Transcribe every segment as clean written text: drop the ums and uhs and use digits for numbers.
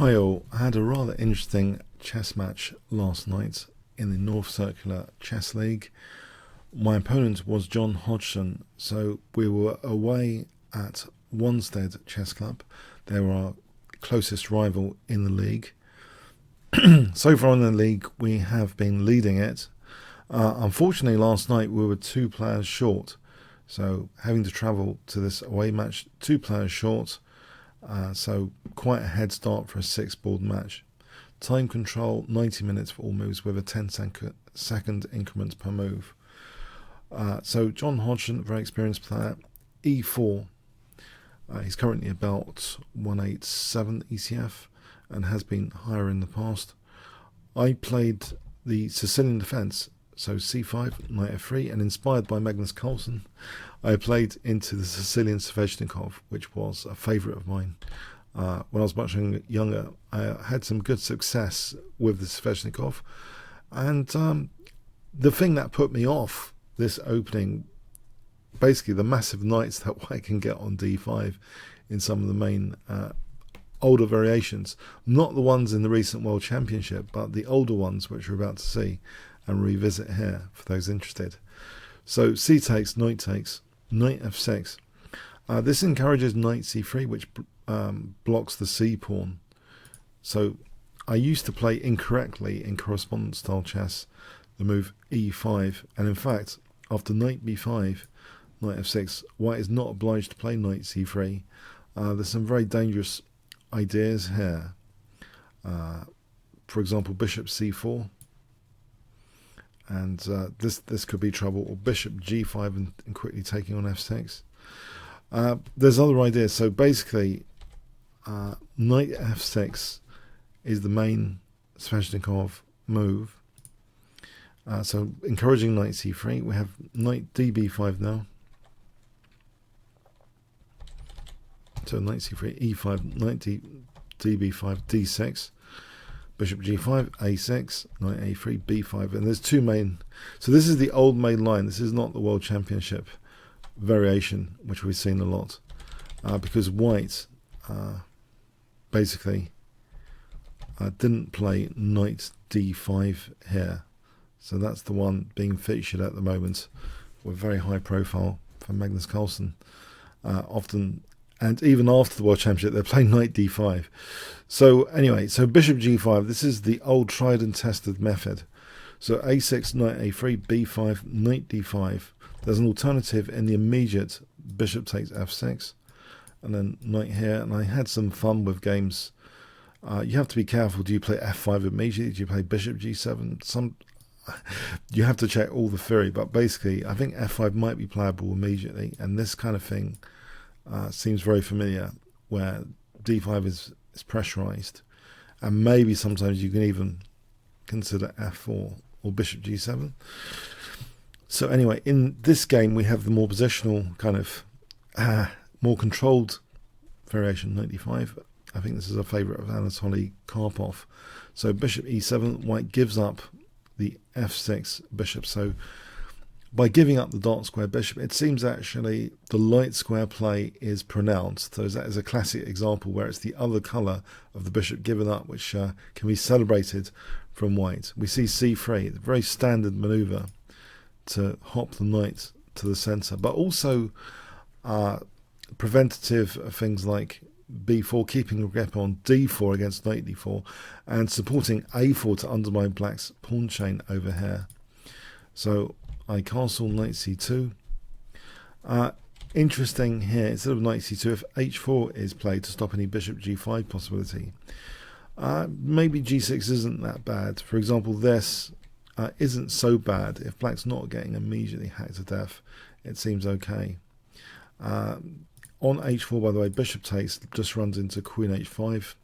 Hi all, I had a rather interesting chess match last night in the North Circular Chess League. My opponent was John Hodgson, so we were away at Wanstead Chess Club. They were our closest rival in the league. So far in the league we have been leading it. Unfortunately last night we were 2 players short, so having to travel to this away match 2 players short. So quite a head start for a 6-board match. Time control 90 minutes for all moves with a 10-second increments per move. So John Hodgson, very experienced player, e4. He's currently about 187 ECF and has been higher in the past. I played the Sicilian defense, so c5, knight f3, and inspired by Magnus Carlsen, I played into the Sicilian Sveshnikov, which was a favourite of mine. When I was much younger, I had some good success with the Sveshnikov, and the thing that put me off this opening, basically the massive knights that White can get on d5 in some of the main older variations, not the ones in the recent World Championship, but the older ones which we're about to see and revisit here for those interested. So c takes, knight f6. This encourages knight c3, which blocks the c pawn. So I used to play incorrectly in correspondence style chess the move e5, and in fact after knight b5, knight f6, White is not obliged to play knight c3. There's some very dangerous ideas here. For example, bishop c4, and this could be trouble, or bishop g5 and quickly taking on f6. There's other ideas. So basically knight f6 is the main Sveshnikov move, so encouraging knight c3. We have knight db5 now, so knight c3, e5, knight db5, d6, bishop g5, a6, knight a3, b5, and there's 2 main. So this is the old main line. This is not the World Championship variation, which we've seen a lot, because White basically didn't play knight d5 here. So that's the one being featured at the moment with very high profile from Magnus Carlsen. Often, and even after the World Championship, they're playing knight d5. So anyway, so bishop g5, this is the old tried and tested method. So a6, knight a3, b5, knight d5. There's an alternative in the immediate bishop takes f6, and then knight here. And I had some fun with games. You have to be careful. Do you play f5 immediately? Do you play bishop g7? You have to check all the theory, but basically I think f5 might be playable immediately, and this kind of thing seems very familiar, where d5 is pressurized, and maybe sometimes you can even consider f4 or bishop g7. So anyway, in this game we have the more positional kind of more controlled variation, knight d5. I think this is a favourite of Anatoly Karpov. So bishop e7, White gives up the f6 bishop. So by giving up the dark square bishop, it seems actually the light square play is pronounced. So that is a classic example where it's the other colour of the bishop given up, which can be celebrated from White. We see c3, the very standard manoeuvre to hop the knight to the centre, but also preventative of things like b4, keeping a grip on d4 against knight d4, and supporting a4 to undermine black's pawn chain over here. So I castle knight c2. Interesting here, instead of knight c2, if h4 is played to stop any bishop g5 possibility, maybe g6 isn't that bad. For example, this isn't so bad. If black's not getting immediately hacked to death, it seems okay. On h4, by the way, bishop takes just runs into queen h5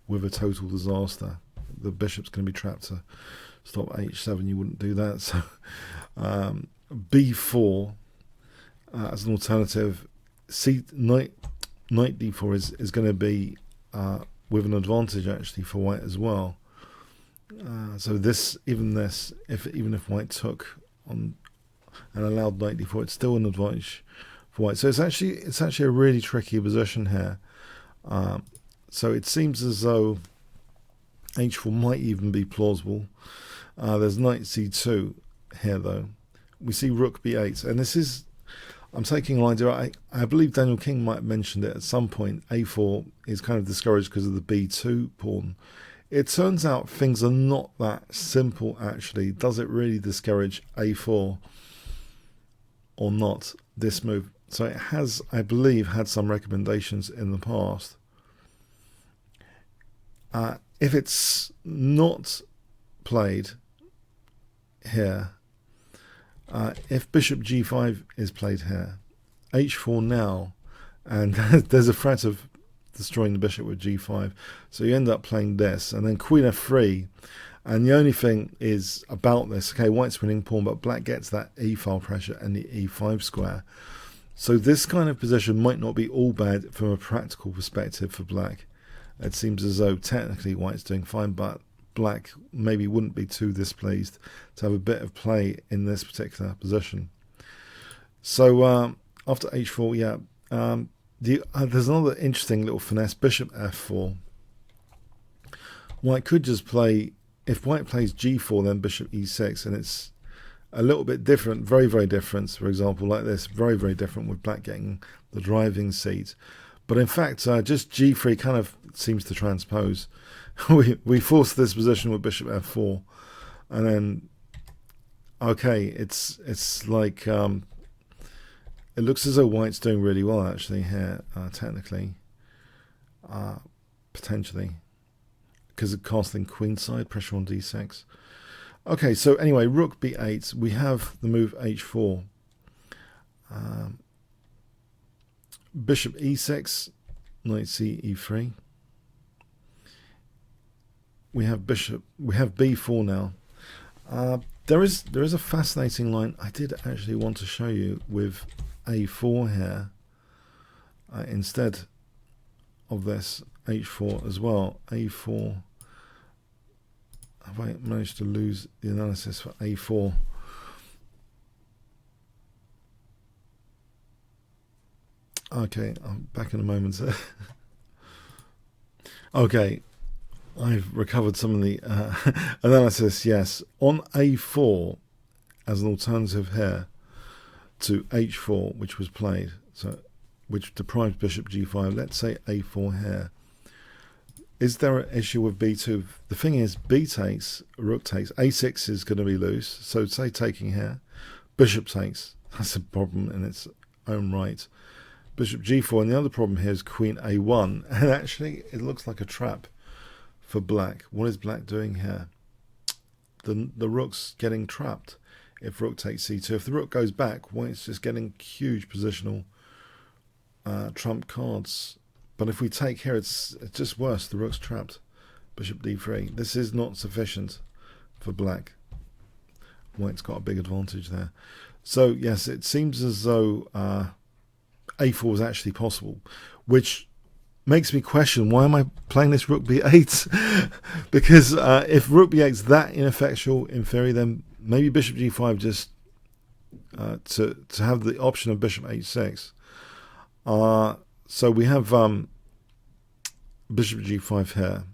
with a total disaster. The bishop's going to be trapped to stop h7. You wouldn't do that. So b4 as an alternative. Knight d4 is going to be with an advantage actually for White as well. So even if White took on and allowed knight d4, it's still an advantage for White. So it's actually a really tricky position here. So it seems as though h4 might even be plausible. There's knight c2 here though. We see rook b8, and this is, I'm taking an idea, I believe Daniel King might have mentioned it at some point. A4 is kind of discouraged because of the b2 pawn. It turns out things are not that simple actually. Does it really discourage a4 or not, this move? So it has, I believe, had some recommendations in the past. If it's not played here, if bishop g5 is played here, h4 now, and there's a threat of destroying the bishop with g5, so you end up playing this, and then queen f3, and the only thing is about this, okay, white's winning pawn, but black gets that e-file pressure and the e5 square. So this kind of position might not be all bad from a practical perspective for black. It seems as though technically white's doing fine, but black maybe wouldn't be too displeased to have a bit of play in this particular position. So after h4, yeah, there's another interesting little finesse, bishop f4. White could just play, if white plays g4, then bishop e6, and it's a little bit different, very, very different. For example, like this, very, very different with black getting the driving seat. But in fact, just g3 kind of seems to transpose. we force this position with bishop f4, and then, okay, it's like, it looks as though white's doing really well actually here, technically, potentially, because of castling queenside, pressure on d6. Okay, so anyway, rook b8, we have the move h4. Bishop e6, knight c e3. We have b4 now. There is a fascinating line I did actually want to show you with a4 here, instead of this h4 as well. A4. Have I managed to lose the analysis for a4? Okay, I'm back in a moment. Okay, I've recovered some of the analysis. Yes, on a4 as an alternative here to h4, which was played, so which deprives bishop g5. Let's say a4 here. Is there an issue with b2? The thing is, b takes, rook takes, a6 is going to be loose. So say taking here, bishop takes. That's a problem in its own right. Bishop g4, and the other problem here is queen a1. And actually, it looks like a trap for black. What is black doing here? The rook's getting trapped if rook takes c2. If the rook goes back, white's just getting huge positional trump cards. But if we take here, it's just worse. The rook's trapped. Bishop d3. This is not sufficient for black. White's got a big advantage there. So yes, it seems as though a4 is actually possible, which makes me question, why am I playing this rook b8? Because if rook b8 is that ineffectual in theory, then maybe bishop g5 just to have the option of bishop h6. So we have bishop g5 here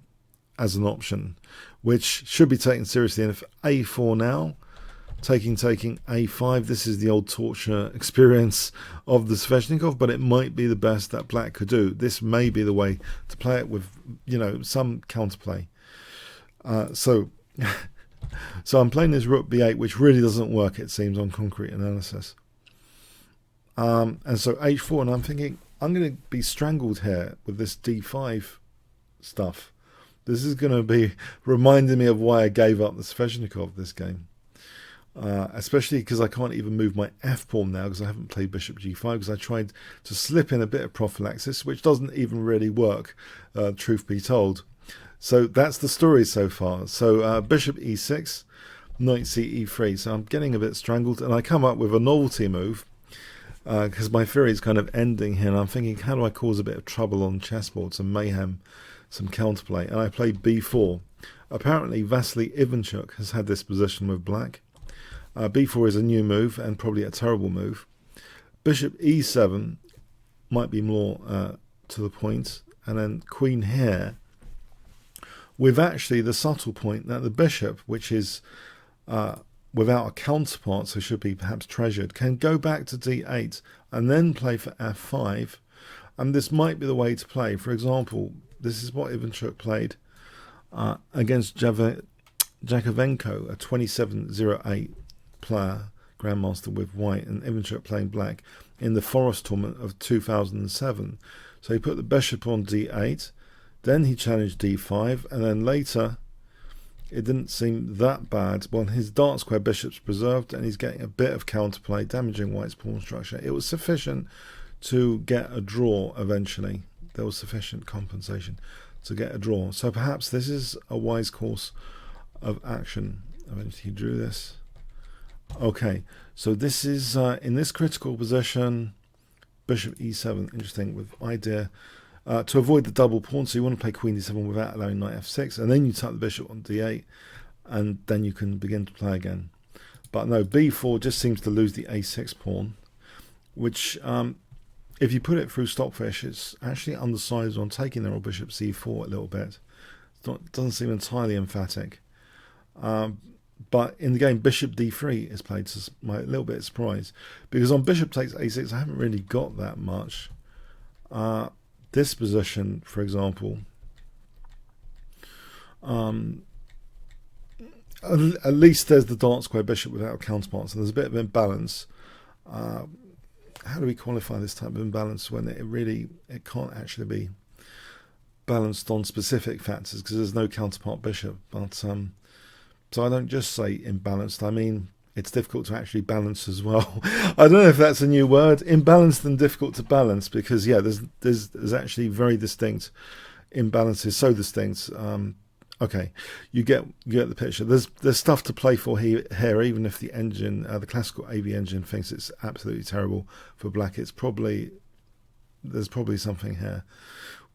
as an option, which should be taken seriously. And if a4 now, taking a5, this is the old torture experience of the Sveshnikov, but it might be the best that black could do. This may be the way to play it with, you know, some counterplay. So I'm playing this rook b8, which really doesn't work, it seems, on concrete analysis. And so h4, and I'm thinking, I'm going to be strangled here with this d5 stuff. This is going to be reminding me of why I gave up the Sveshnikov this game. Especially because I can't even move my f-pawn now because I haven't played bishop g5, because I tried to slip in a bit of prophylaxis, which doesn't even really work, truth be told. So that's the story so far. So bishop e6, knight c e3. So I'm getting a bit strangled, and I come up with a novelty move, because my theory is kind of ending here, and I'm thinking, how do I cause a bit of trouble on chessboard, some mayhem, some counterplay? And I played b4. Apparently Vasily Ivanchuk has had this position with black. b4 is a new move, and probably a terrible move. Bishop e7 might be more to the point, and then queen here. with actually the subtle point that the bishop, which is without a counterpart, so should be perhaps treasured, can go back to d8 and then play for f5, and this might be the way to play. For example, this is what Ivanchuk played against Jakovenko, a 27-08 player, grandmaster with white, and Ivanchuk playing black in the Forest tournament of 2007. So he put the bishop on d8, then he challenged d5, and then later it didn't seem that bad. Well, his dark square bishop's preserved, and he's getting a bit of counterplay, damaging white's pawn structure. It was sufficient to get a draw eventually. There was sufficient compensation to get a draw. So perhaps this is a wise course of action. Eventually he drew this. Okay, so this is in this critical position, bishop e7, interesting, with idea to avoid the double pawn. So you want to play queen d7 without allowing knight f6, and then you tuck the bishop on d8, and then you can begin to play again. But no, b4 just seems to lose the a6 pawn, which if you put it through Stockfish, it's actually undersized on taking there, or bishop c4 a little bit. It doesn't seem entirely emphatic. But in the game, bishop d3 is played, to my little bit of surprise, because on bishop takes a6, I haven't really got that much. This position, for example, at least there's the dark square bishop without a counterpart, so there's a bit of imbalance. How do we qualify this type of imbalance when it can't actually be balanced on specific factors because there's no counterpart bishop? But so I don't just say imbalanced, I mean it's difficult to actually balance as well. I don't know if that's a new word, imbalanced and difficult to balance, because yeah, there's actually very distinct imbalances, so distinct. Okay, you get the picture. There's stuff to play for here, even if the engine, the classical AV engine, thinks it's absolutely terrible for black. There's probably something here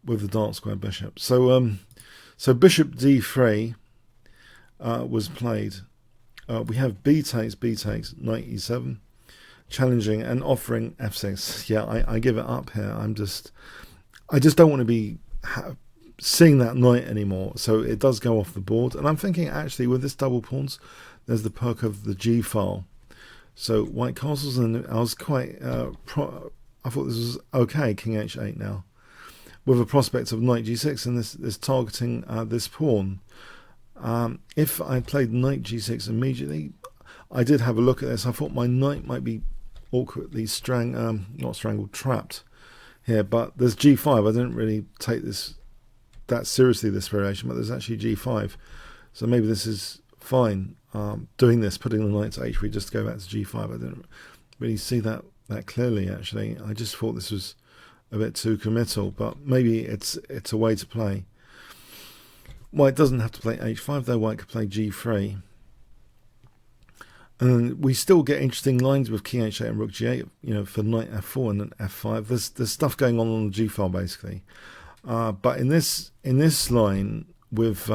with the dark square bishop. So so bishop d3 was played. We have b takes, knight e7, challenging and offering f6. Yeah, I give it up here. I just don't want to be seeing that knight anymore, so it does go off the board. And I'm thinking actually with this double pawns, there's the perk of the G file. So white castles, and I was quite I thought this was okay. King h8 now, with a prospect of knight g6, and this targeting this pawn. If I played knight g6 immediately, I did have a look at this. I thought my knight might be awkwardly trapped here, but there's g5. I didn't really take this that seriously, this variation, but there's actually g5, so maybe this is fine. Doing this, putting the knight to h3 just to go back to g5, I didn't really see that clearly actually. I just thought this was a bit too committal, but maybe it's a way to play. White doesn't have to play h5 though. White could play g3, and we still get interesting lines with king h8 and rook g8, you know, for knight f4 and then f5. There's stuff going on the g file basically. But in this line with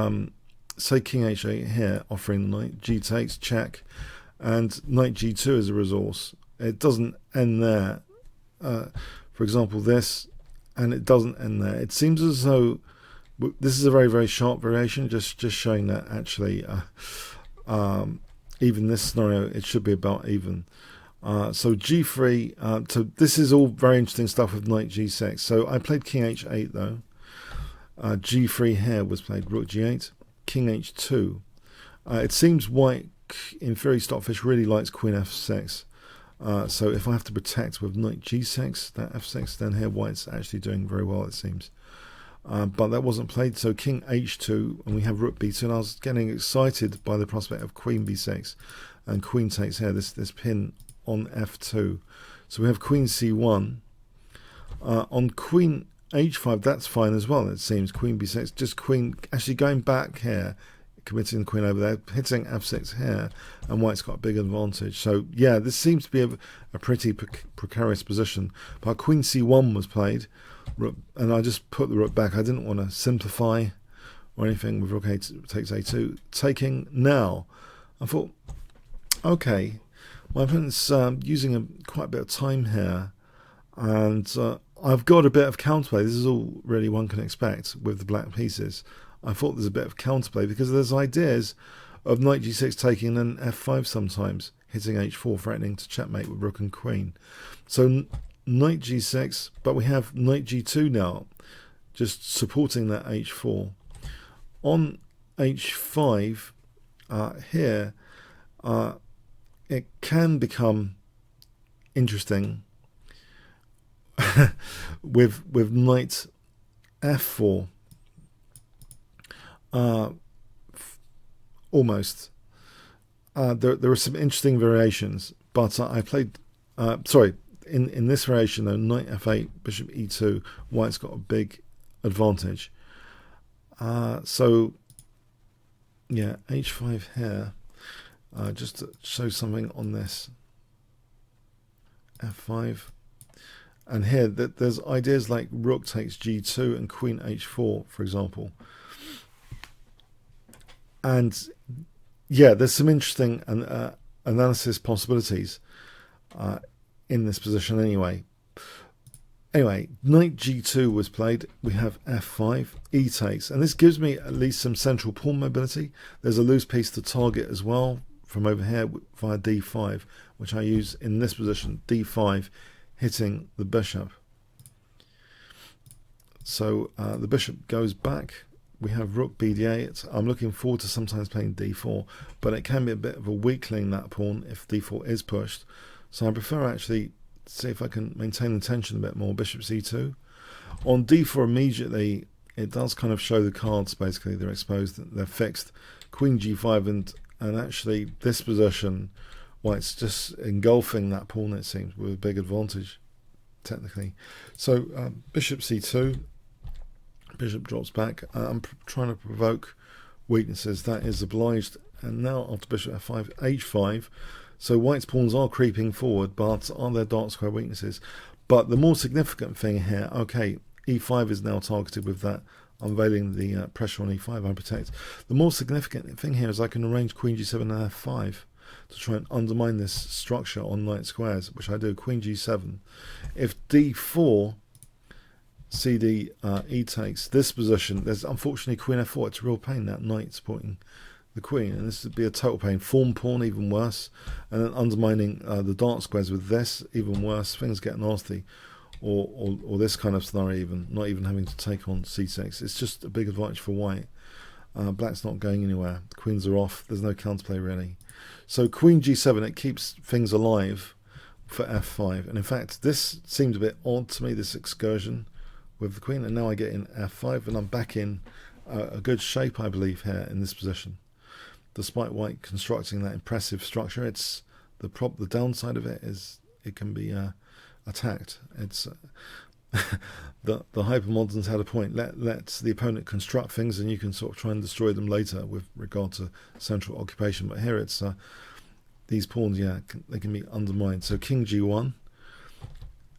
say king h8 here, offering the knight, g takes, check, and knight g2 as a resource, it doesn't end there. For example, this, and it doesn't end there. It seems as though this is a very, very sharp variation, just showing that actually even this scenario, it should be about even. So g3, so this is all very interesting stuff with knight g6. So I played king h8 though. G3 here was played, rook g8, king h2. It seems white in theory Stockfish really likes queen f6. So if I have to protect with knight g6, that f6, then here white's actually doing very well, it seems. But that wasn't played, so king h2, and we have rook b2, and I was getting excited by the prospect of queen b6, and queen takes here, this pin on f2. So we have queen c1. On queen h5, that's fine as well, it seems. Queen b6, just queen, actually going back here, committing the queen over there, hitting f6 here, and white's got a big advantage. So yeah, this seems to be a pretty precarious position. But queen c1 was played, and I just put the rook back. I didn't want to simplify or anything with rook takes a2. Taking now, I thought, okay, my opponent's using quite a bit of time here, and I've got a bit of counterplay. This is all really one can expect with the black pieces. I thought there's a bit of counterplay because there's ideas of knight g6 taking an f5 sometimes, hitting h4, threatening to checkmate with rook and queen. So knight g6, but we have knight g2 now, just supporting that h4. On h5, here, it can become interesting with knight f4. Almost. There are some interesting variations, but I played. In this variation though, knight f8, bishop e2, white's got a big advantage. So yeah, h5 here. Just to show something on this. f5. And here, there's ideas like rook takes g2 and queen h4, for example. And yeah, there's some interesting analysis possibilities in this position anyway. Anyway, knight g2 was played. We have f5, e takes. And this gives me at least some central pawn mobility. There's a loose piece to target as well from over here via d5, which I use in this position, d5, hitting the bishop. So the bishop goes back. We have rook bd8. I'm looking forward to sometimes playing d4, but it can be a bit of a weakling, that pawn, if d4 is pushed. So I prefer actually see if I can maintain the tension a bit more. Bishop c2. On d4 immediately, it does kind of show the cards, basically. They're exposed, they're fixed. Queen g5, and actually this position, well, it's just engulfing that pawn, it seems, with a big advantage, technically. So bishop c2, bishop drops back. I'm trying to provoke weaknesses. That is obliged. And now after bishop f5, h5. So white's pawns are creeping forward, but are there dark square weaknesses? But the more significant thing here, okay, e5 is now targeted with that, unveiling the pressure on e5, I protect. The more significant thing here is I can arrange queen g7 and f5 to try and undermine this structure on knight squares, which I do. Queen g7. If d4, cd, e takes this position, there's unfortunately queen f4. It's a real pain, that knight supporting the queen, and this would be a total pain. Form pawn, even worse, and then undermining the dark squares with this, even worse. Things get nasty. Or this kind of scenario, even not even having to take on c6. It's just a big advantage for white. Black's not going anywhere. The queens are off. There's no counterplay really. So queen g7, it keeps things alive for f5. And in fact, this seemed a bit odd to me, this excursion with the queen. And now I get in f5, and I'm back in a good shape, I believe, here in this position. Despite white constructing that impressive structure, it's the downside of it is it can be attacked. It's the hypermoderns had a point. Let the opponent construct things, and you can sort of try and destroy them later with regard to central occupation. But here it's these pawns, yeah, they can be undermined. So king g1.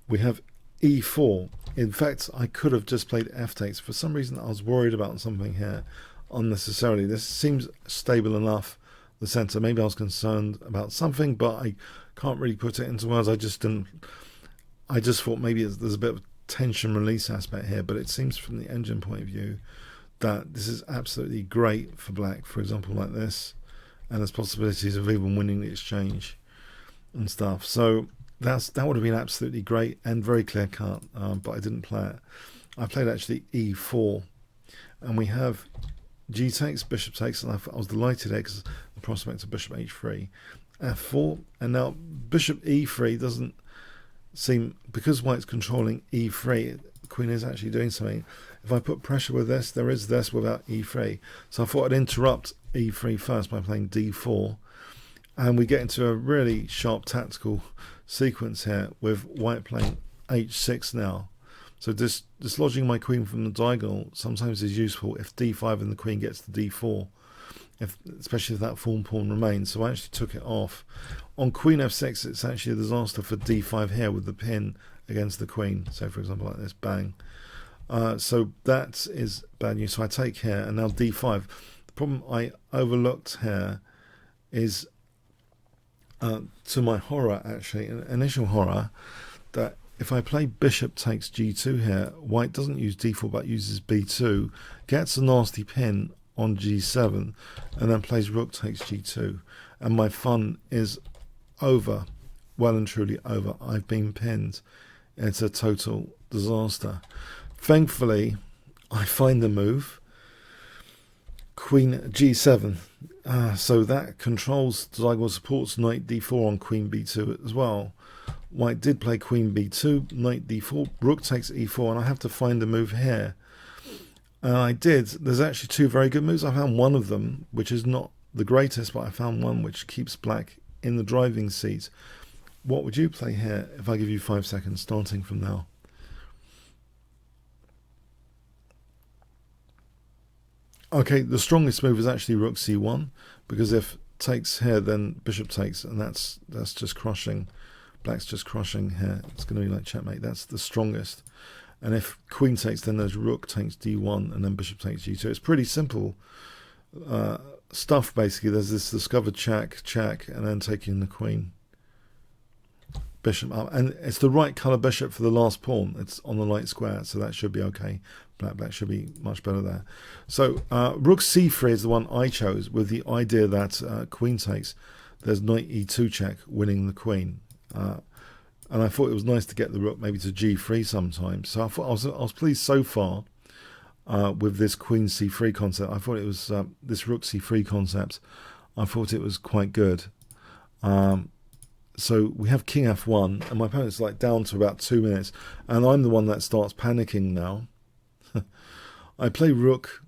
We have e4. In fact, I could have just played f takes. For some reason, I was worried about something here unnecessarily. This seems stable enough, the center. Maybe I was concerned about something, but I can't really put it into words. I just thought maybe there's a bit of a tension release aspect here, but it seems from the engine point of view that this is absolutely great for black, for example, like this, and there's possibilities of even winning the exchange and stuff. So that would have been absolutely great and very clear cut, but I didn't play it. I played actually e4, and we have g takes, bishop takes, and I was delighted here because the prospect of bishop h3, f4, and now bishop e3 doesn't seem, because white's controlling e3, the queen is actually doing something. If I put pressure with this, there is this without e3. So I thought I'd interrupt e3 first by playing d4, and we get into a really sharp tactical sequence here with white playing h6 now. So dislodging my queen from the diagonal sometimes is useful if d5 and the queen gets to d4, especially if that form pawn remains. So I actually took it off. On queen f6, it's actually a disaster for d5 here with the pin against the queen. So for example, like this, bang. So that is bad news. So I take here, and now d5. The problem I overlooked here is, to my horror, actually, an initial horror, that if I play bishop takes g2 here, white doesn't use d4 but uses b2, gets a nasty pin on g7, and then plays rook takes g2. And my fun is over, well and truly over. I've been pinned. It's a total disaster. Thankfully, I find the move. Queen g7. So that controls diagonal supports knight d4 on queen b2 as well. White did play queen b2, knight d4, rook takes e4, and I have to find a move here. And I did. There's actually two very good moves. I found one of them, which is not the greatest, but I found one which keeps black in the driving seat. What would you play here if I give you 5 seconds, starting from now? Okay, the strongest move is actually rook c1, because if takes here, then bishop takes, and that's just crushing. Black's just crushing here. It's going to be like checkmate. That's the strongest. And if queen takes, then there's rook takes d1, and then bishop takes g2. It's pretty simple stuff, basically. There's this discovered check, and then taking the queen. Bishop up. And it's the right colour bishop for the last pawn. It's on the light square, so that should be okay. Black should be much better there. So rook c3 is the one I chose, with the idea that queen takes, there's knight e2 check, winning the queen. And I thought it was nice to get the rook maybe to g3 sometimes. So I thought I was pleased so far with this queen c3 concept. I thought it was this rook c3 concept. I thought it was quite good. So we have king f1, and my opponent's like down to about 2 minutes, and I'm the one that starts panicking now. I play rook.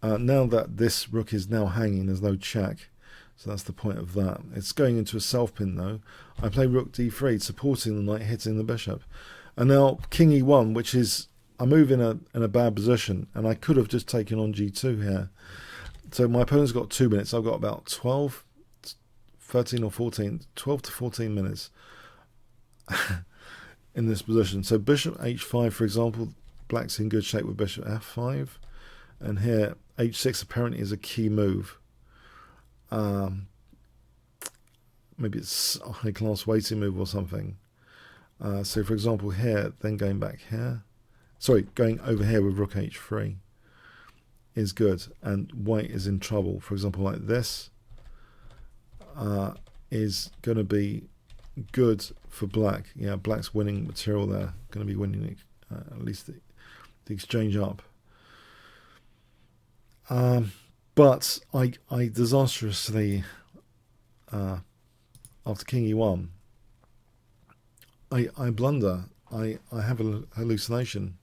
Now that this rook is now hanging, there's no check. So that's the point of that. It's going into a self-pin though. I play rook d3, supporting the knight, hitting the bishop. And now king e1, which is a move in a bad position, and I could have just taken on g2 here. So my opponent's got 2 minutes. I've got about 12, 13 or 14, 12 to 14 minutes in this position. So bishop h5, for example, black's in good shape with bishop f5. And here, h6 apparently is a key move. Maybe it's a high-class waiting move or something. So, for example, here, then going back here. Sorry, going over here with rook h3 is good. And white is in trouble. For example, like this is going to be good for black. Yeah, black's winning material there. Going to be winning at least the exchange up. But I disastrously, after king e1, I blunder. I have a hallucination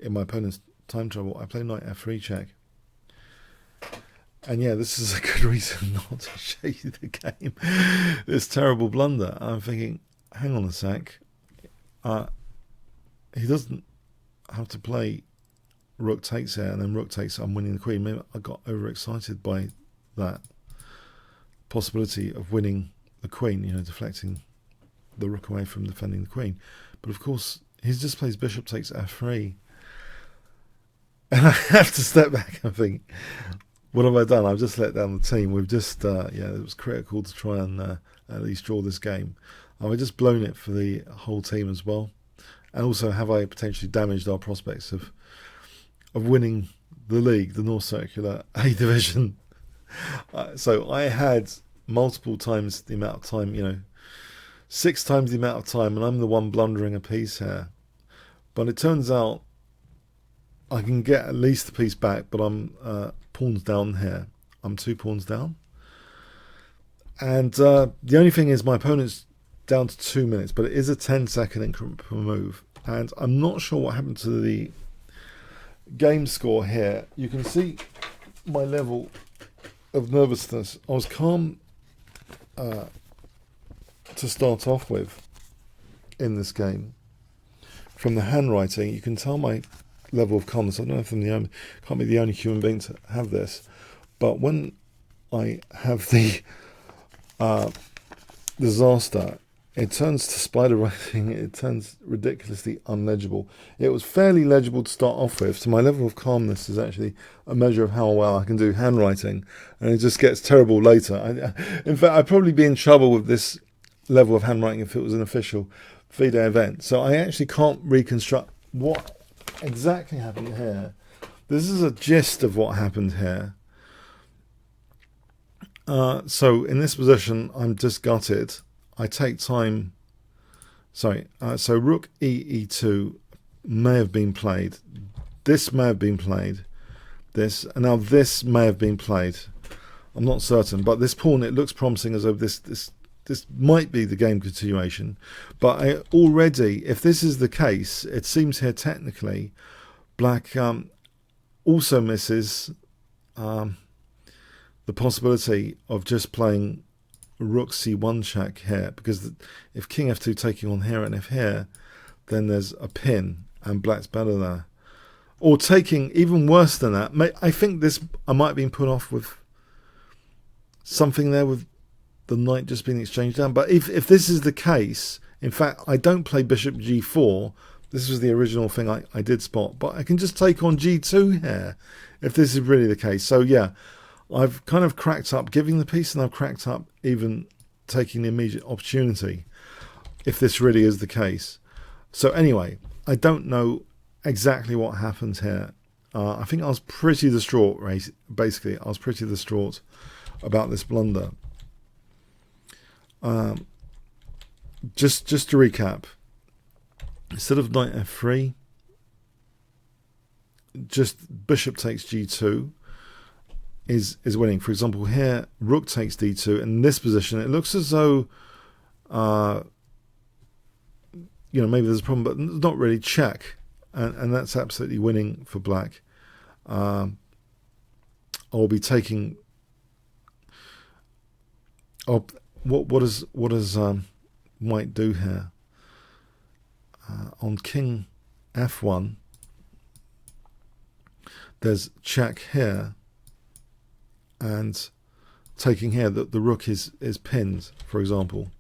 in my opponent's time trouble. I play knight f3 check. And yeah, this is a good reason not to show you the game. This terrible blunder. I'm thinking, hang on a sec. He doesn't have to play rook takes here, and then rook takes, I'm winning the queen. Maybe I got overexcited by that possibility of winning the queen, you know, deflecting the rook away from defending the queen. But of course, he just plays bishop takes f3. And I have to step back and think, what have I done? I've just let down the team. We've just, yeah, it was critical to try and at least draw this game. Have I just blown it for the whole team as well? And also, have I potentially damaged our prospects of winning the league, the North Circular A Division? So I had multiple times the amount of time, you know, 6 times the amount of time, and I'm the one blundering a piece here. But it turns out I can get at least the piece back, but I'm pawns down here. I'm 2 pawns down. And the only thing is my opponent's down to 2 minutes, but it is a 10-second increment per move. And I'm not sure what happened to the game score here. You can see my level of nervousness. I was calm to start off with in this game. From the handwriting, you can tell my level of calmness. I don't know if I'm can't be the only human being to have this, but when I have the disaster, it turns to spider writing. It turns ridiculously unlegible. It was fairly legible to start off with, so my level of calmness is actually a measure of how well I can do handwriting, and it just gets terrible later. In fact, I'd probably be in trouble with this level of handwriting if it was an official, FIDE event. So I actually can't reconstruct what exactly happened here. This is a gist of what happened here. So in this position, I'm just gutted. I take time. Sorry. So rook e2 may have been played. This may have been played. This, and now this may have been played. I'm not certain, but this pawn, it looks promising as though this might be the game continuation. But already, if this is the case, it seems here technically, black also misses the possibility of just playing rook c1 check here, because if king f2 taking on here and if here, then there's a pin and black's better there. Or taking even worse than that. I think this, I might have been put off with something there with the knight just being exchanged down. But if this is the case, in fact, I don't play bishop g4. This was the original thing I did spot. But I can just take on g2 here, if this is really the case. So yeah, I've kind of cracked up giving the piece, and I've cracked up even taking the immediate opportunity, if this really is the case. So anyway, I don't know exactly what happened here. I think I was pretty distraught, basically. I was pretty distraught about this blunder. Just to recap, instead of knight f3, just bishop takes g2 is winning. For example, here rook takes d2. In this position, it looks as though maybe there's a problem, but not really. Check, and that's absolutely winning for black. I'll be taking. What does white do here? On king f1, there's check here, and taking here that the rook is pinned, for example.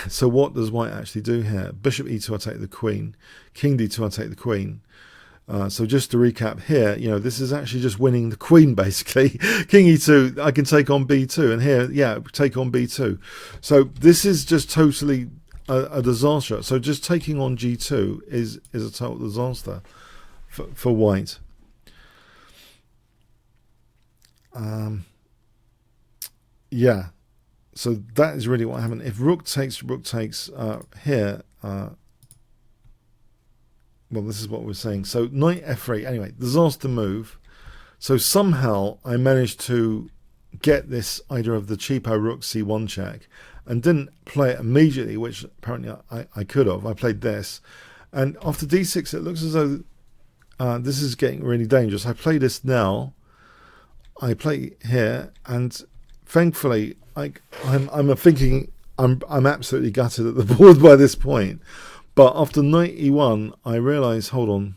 So what does white actually do here? Bishop e2, I take the queen. King d2, I take the queen. So just to recap here, this is actually just winning the queen, basically. King e2, I can take on b2, and here, yeah, take on b2. So this is just totally a disaster. So just taking on g2 is a total disaster for white. Yeah. So that is really what happened. If rook takes here, well, this is what we're saying. So knight f3, anyway, disaster move. So somehow I managed to get this idea of the cheapo rook c1 check, and didn't play it immediately, which apparently I could have. I played this, and after d6, it looks as though this is getting really dangerous. I play this now. I play here, and thankfully, I'm thinking I'm absolutely gutted at the board by this point. But after knight e1, I realise, hold on,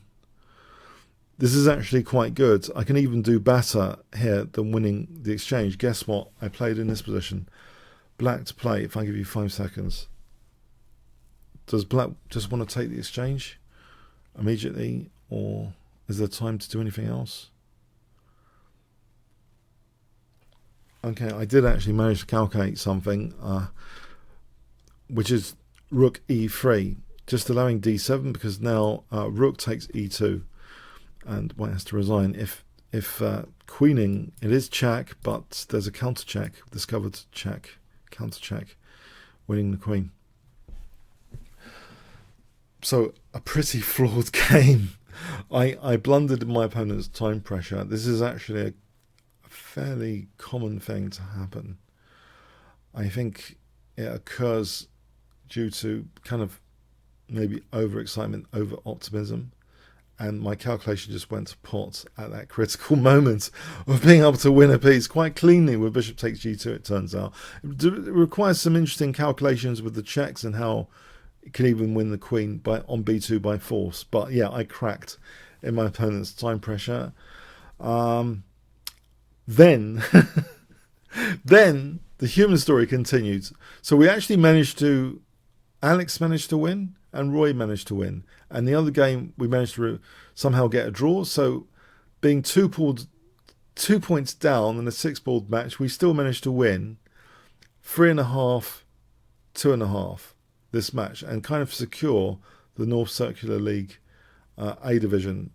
this is actually quite good. I can even do better here than winning the exchange. Guess what? I played in this position. Black to play, if I give you 5 seconds. Does black just want to take the exchange immediately, or is there time to do anything else? Okay, I did actually manage to calculate something, which is rook e3, just allowing d7, because now rook takes e2, and white has to resign. If queening, it is check, but there's a counter check, discovered check, counter check, winning the queen. So a pretty flawed game. I blundered my opponent's time pressure. This is actually a fairly common thing to happen. I think it occurs due to kind of maybe overexcitement, over optimism, and my calculation just went to pot at that critical moment of being able to win a piece quite cleanly with bishop takes g2, it turns out. It requires some interesting calculations with the checks and how it can even win the queen on b2 by force. But yeah, I cracked in my opponent's time pressure. Then the human story continued. So we actually Alex managed to win, and Roy managed to win. And the other game, we managed to somehow get a draw. So being 2 points down in a 6-balled match, we still managed to win 3.5, 2.5 this match and kind of secure the North Circular League A division,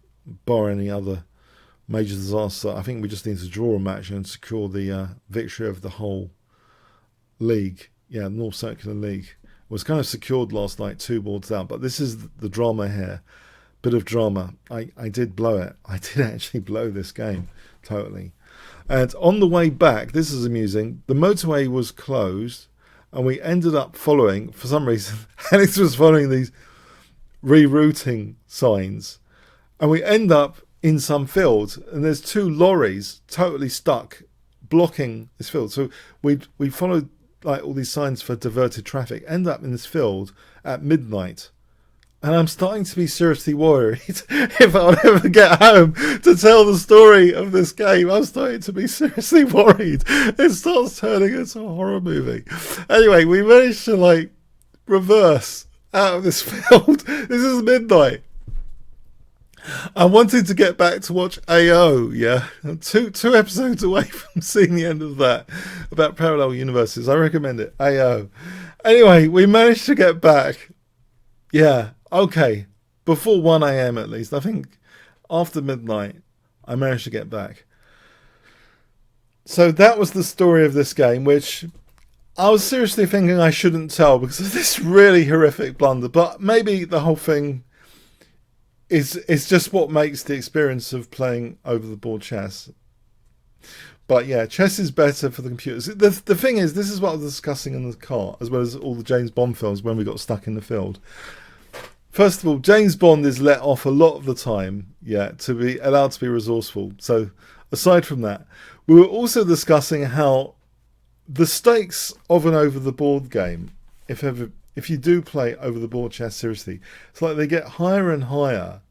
bar any other major disaster. I think we just need to draw a match and secure the victory of the whole league. Yeah, North Circular League was kind of secured last night, 2 boards down. But this is the drama here. Bit of drama. I did blow it. I did actually blow this game totally. And on the way back, this is amusing, the motorway was closed and we ended up following, for some reason, Alex was following these rerouting signs, and we end up in some field and there's 2 lorries totally stuck blocking this field. So we followed like all these signs for diverted traffic, end up in this field at midnight. And I'm starting to be seriously worried if I'll ever get home to tell the story of this game. I'm starting to be seriously worried. It starts turning into a horror movie. Anyway, we managed to like reverse out of this field. This is midnight. I wanted to get back to watch AO, yeah. Two episodes away from seeing the end of that, about parallel universes. I recommend it, AO. Anyway, we managed to get back. Yeah, okay. Before 1 a.m. at least. I think after midnight, I managed to get back. So that was the story of this game, which I was seriously thinking I shouldn't tell because of this really horrific blunder. But maybe the whole thing is just what makes the experience of playing over the board chess. But yeah, chess is better for the computers. The thing is, this is what I was discussing in the car, as well as all the James Bond films when we got stuck in the field. First of all, James Bond is let off a lot of the time, yeah, to be allowed to be resourceful. So aside from that, we were also discussing how the stakes of an over-the-board game, if you do play over-the-board chess seriously, it's like they get higher and higher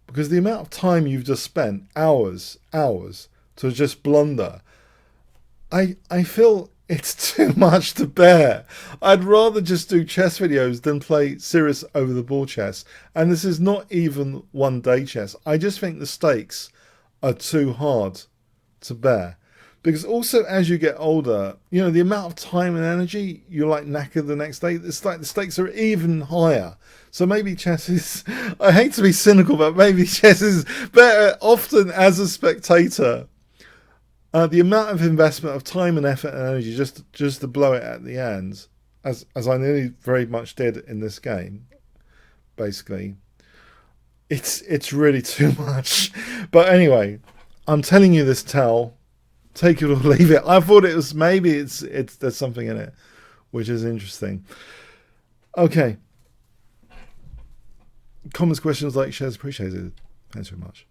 because the amount of time you've just spent, hours, to just blunder, I feel it's too much to bear. I'd rather just do chess videos than play serious over-the-board chess. And this is not even one-day chess. I just think the stakes are too hard to bear. Because also as you get older, you know, the amount of time and energy you're like knackered the next day, it's like the stakes are even higher. So maybe chess is, I hate to be cynical, but maybe chess is better often as a spectator. The amount of investment of time and effort and energy just to blow it at the end, as I nearly very much did in this game, basically, it's really too much. But anyway, I'm telling you this tale. Take it or leave it. I thought it was maybe there's something in it, which is interesting. Okay. Comments, questions, like, shares, appreciated. Thanks very much.